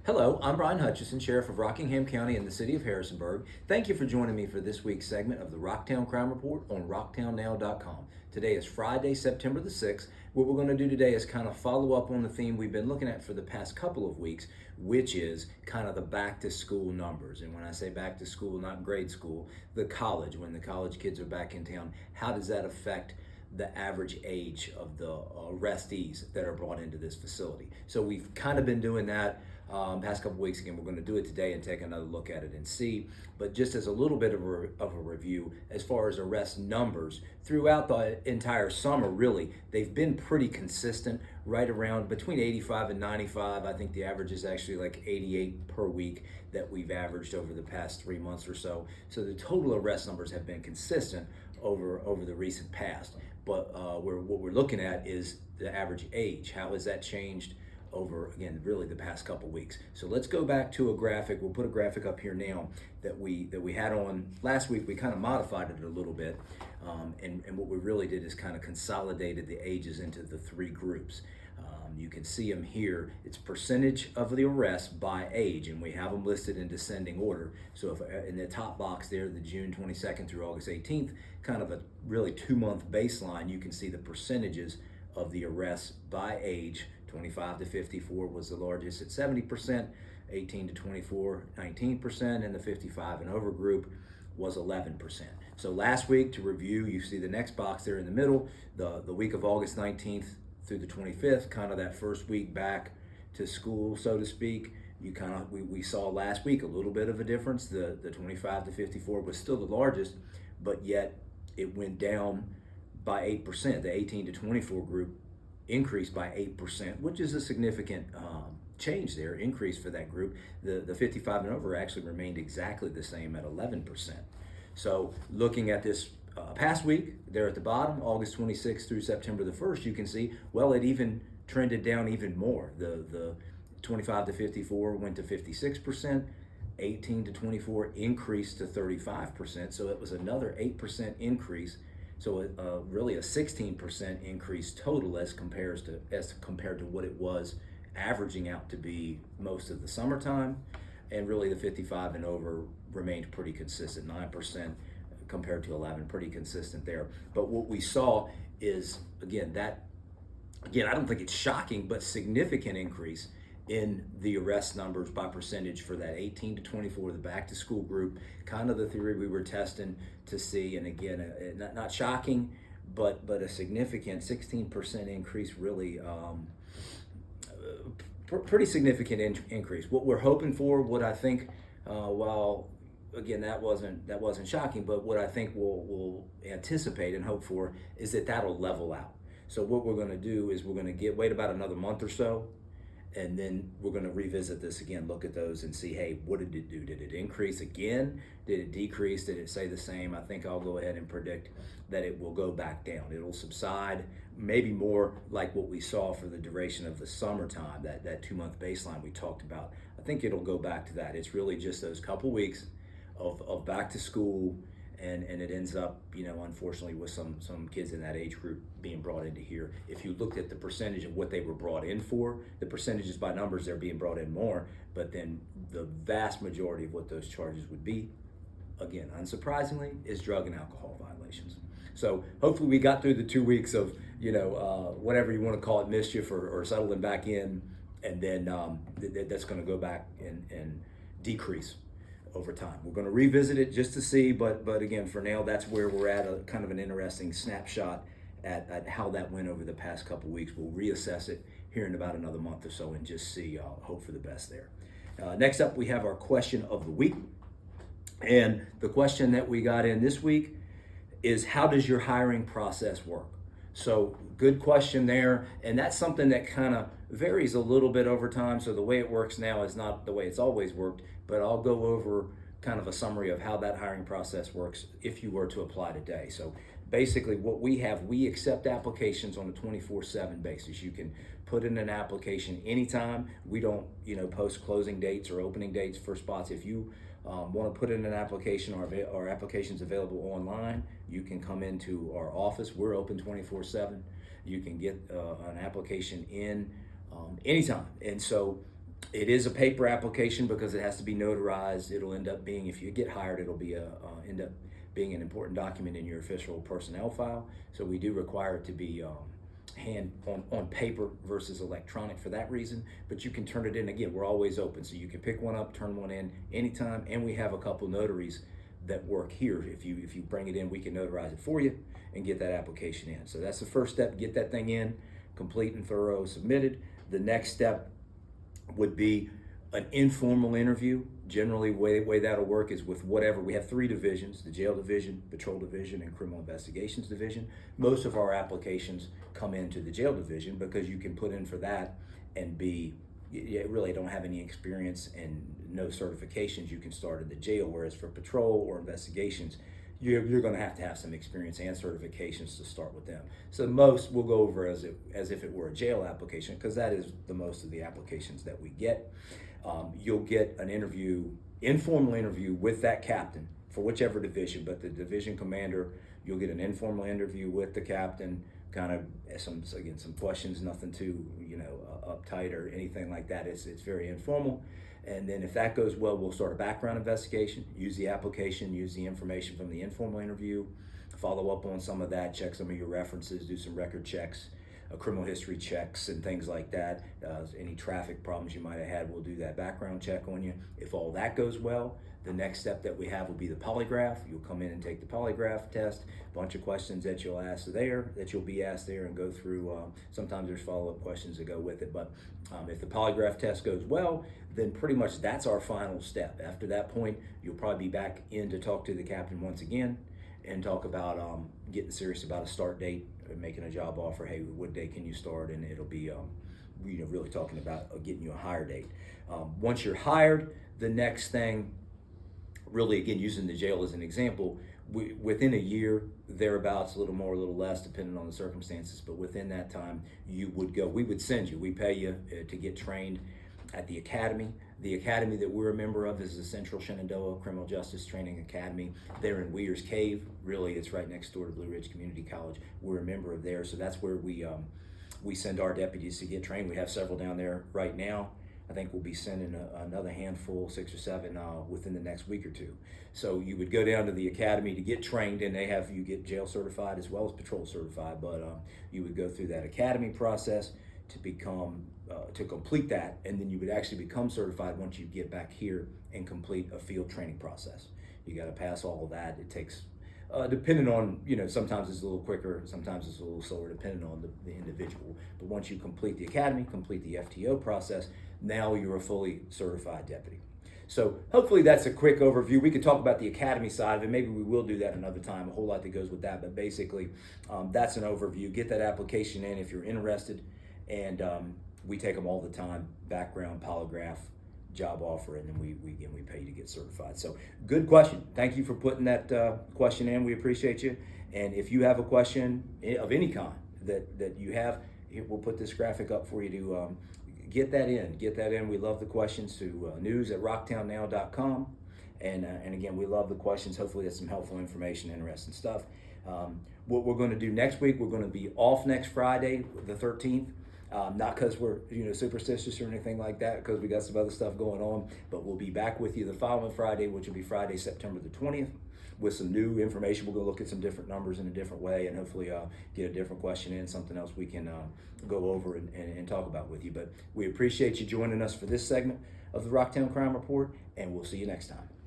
Hello, I'm Bryan Hutcheson, Sheriff of Rockingham County in the city of Harrisonburg. Thank you for joining me for this week's segment of the Rocktown Crime Report on rocktownnow.com. Today is Friday, September the 6th. What we're going to do today is kind of follow up on the theme we've been looking at for the past couple of weeks, which is kind of the back to school numbers. And when I say back to school, not grade school, the college, when the college kids are back in town, how does that affect the average age of the arrestees that are brought into this facility? So we've kind of been doing that past couple weeks. Again, we're going to do it today and take another look at it and see. But just as a little bit of a review, as far as arrest numbers throughout the entire summer, really, they've been pretty consistent, right around between 85 and 95. I think the average is actually like 88 per week that we've averaged over the past 3 months or so. So the total arrest numbers have been consistent over the recent past. But what we're looking at is the average age. How has that changed over, again, really the past couple weeks? So let's go back to a graphic. We'll put a graphic up here now that we had on last week. We kind of modified it a little bit, and what we really did is kind of consolidated the ages into the three groups. You can see them here. It's percentage of the arrests by age, and we have them listed in descending order. So if in the top box there, the June 22nd through August 18th, kind of a really 2-month baseline, you can see the percentages of the arrests by age. 25 to 54 was the largest at 70%, 18 to 24, 19%, and the 55 and over group was 11%. So last week, to review, you see the next box there in the middle, the week of August 19th through the 25th, kind of that first week back to school, so to speak. We saw last week a little bit of a difference. The 25 to 54 was still the largest, but yet it went down by 8%. The 18 to 24 group increased by 8%, which is a significant change there, increase for that group. The 55 and over actually remained exactly the same at 11%. So looking at this past week, there at the bottom, August 26th through September the 1st, you can see, well, it even trended down even more. The 25 to 54 went to 56%, 18 to 24 increased to 35%, so it was another 8% increase. So really a 16% increase total as compared to what it was averaging out to be most of the summertime. And really the 55 and over remained pretty consistent, 9% compared to 11, pretty consistent there. But what we saw is, again, I don't think it's shocking, but significant increase in the arrest numbers by percentage for that 18 to 24, the back to school group, kind of the theory we were testing to see. And again, not shocking, but a significant 16% increase, really pretty significant increase. What we're hoping for, what I think, while again, that wasn't shocking, but what I think we'll anticipate and hope for is that that'll level out. So what we're going to do is we're going to wait about another month or so, and then we're going to revisit this again, look at those and see, hey, what did it do? Did it increase again? Did it decrease? Did it stay the same? I think I'll go ahead and predict that it will go back down. It'll subside, maybe more like what we saw for the duration of the summertime, that 2-month baseline we talked about. I think it'll go back to that. It's really just those couple weeks of back to school, and it ends up, unfortunately, with some kids in that age group being brought into here. If you looked at the percentage of what they were brought in for, the percentages by numbers, they're being brought in more, but then the vast majority of what those charges would be, again, unsurprisingly, is drug and alcohol violations. So hopefully we got through the 2 weeks of, whatever you want to call it, mischief or settling back in, and then that's going to go back and decrease over time. We're going to revisit it just to see, but again, for now, that's where we're at, a kind of an interesting snapshot at how that went over the past couple weeks. We'll reassess it here in about another month or so and just see, hope for the best there. Next up, we have our question of the week. And the question that we got in this week is, how does your hiring process work? So good question there. And that's something that kind of varies a little bit over time. So the way it works now is not the way it's always worked, but I'll go over kind of a summary of how that hiring process works if you were to apply today. So basically what we accept applications on a 24/7 basis. You can put in an application anytime. We don't, post closing dates or opening dates for spots. If you want to put in an application, our application's available online. You can come into our office. We're open 24/7. You can get an application in anytime. And so It is a paper application because it has to be notarized. It'll end up being, if you get hired, it'll be end up being an important document in your official personnel file. So we do require it to be hand on paper versus electronic for that reason. But you can turn it in. Again, we're always open, so you can pick one up, turn one in anytime. And we have a couple notaries that work here. If you bring it in, we can notarize it for you and get that application in. So that's the first step. Get that thing in, complete and thorough, submitted. The next step would be an informal interview. Generally, way that'll work is with whatever. We have 3 divisions: the jail division, patrol division, and criminal investigations division. Most of our applications come into the jail division because you can put in for that and you really don't have any experience and no certifications. You can start in the jail, whereas for patrol or investigations, you're going to have some experience and certifications to start with them. So most we'll go over as if it were a jail application, because that is the most of the applications that we get. You'll get an informal interview with that captain for whichever division, but the division commander, you'll get an informal interview with the captain, kind of some questions, nothing too uptight or anything like that. It's very informal. And then if that goes well, we'll start a background investigation, use the application, use the information from the informal interview, follow up on some of that, check some of your references, do some record checks, criminal history checks and things like that. Any traffic problems you might have had, we'll do that background check on you. If all that goes well, the next step that we have will be the polygraph. You'll come in and take the polygraph test, a bunch of questions that you'll be asked there and go through. Sometimes there's follow-up questions that go with it, but if the polygraph test goes well, then pretty much that's our final step. After that point, you'll probably be back in to talk to the captain once again and talk about getting serious about a start date, making a job offer. Hey, what day can you start? And it'll be really talking about getting you a hire date. Once you're hired, the next thing, really, again, using the jail as an example, within a year, thereabouts, a little more, a little less, depending on the circumstances, but within that time, we would send you, we pay you to get trained at the academy. The academy that we're a member of is the Central Shenandoah Criminal Justice Training Academy. They're in Weir's Cave. Really, it's right next door to Blue Ridge Community College. We're a member of there, so that's where we send our deputies to get trained. We have several down there right now. I think we'll be sending another handful, 6 or 7, within the next week or 2. So you would go down to the academy to get trained, and you get jail certified as well as patrol certified. But you would go through that academy process to complete that, and then you would actually become certified once you get back here and complete a field training process. You got to pass all of that. It takes, depending on, sometimes it's a little quicker, sometimes it's a little slower, depending on the individual. But once you complete the academy, complete the FTO process, now you're a fully certified deputy. So hopefully that's a quick overview. We could talk about the academy side of it. Maybe we will do that another time, a whole lot that goes with that. But basically, that's an overview. Get that application in if you're interested. And we take them all the time: background, polygraph, job offer, and then we pay you to get certified. So good question. Thank you for putting that question in. We appreciate you. And if you have a question of any kind that you have, we'll put this graphic up for you to get that in. We love the questions to news@rocktownnow.com. And again, we love the questions. Hopefully that's some helpful information, interesting stuff. What we're going to do next week, we're going to be off next Friday, the 13th. Not because we're superstitious or anything like that, because we got some other stuff going on, but we'll be back with you the following Friday, which will be Friday, September the 20th, with some new information. We're going to look at some different numbers in a different way, and hopefully get a different question in, something else we can go over and talk about with you. But we appreciate you joining us for this segment of the Rocktown Crime Report, and we'll see you next time.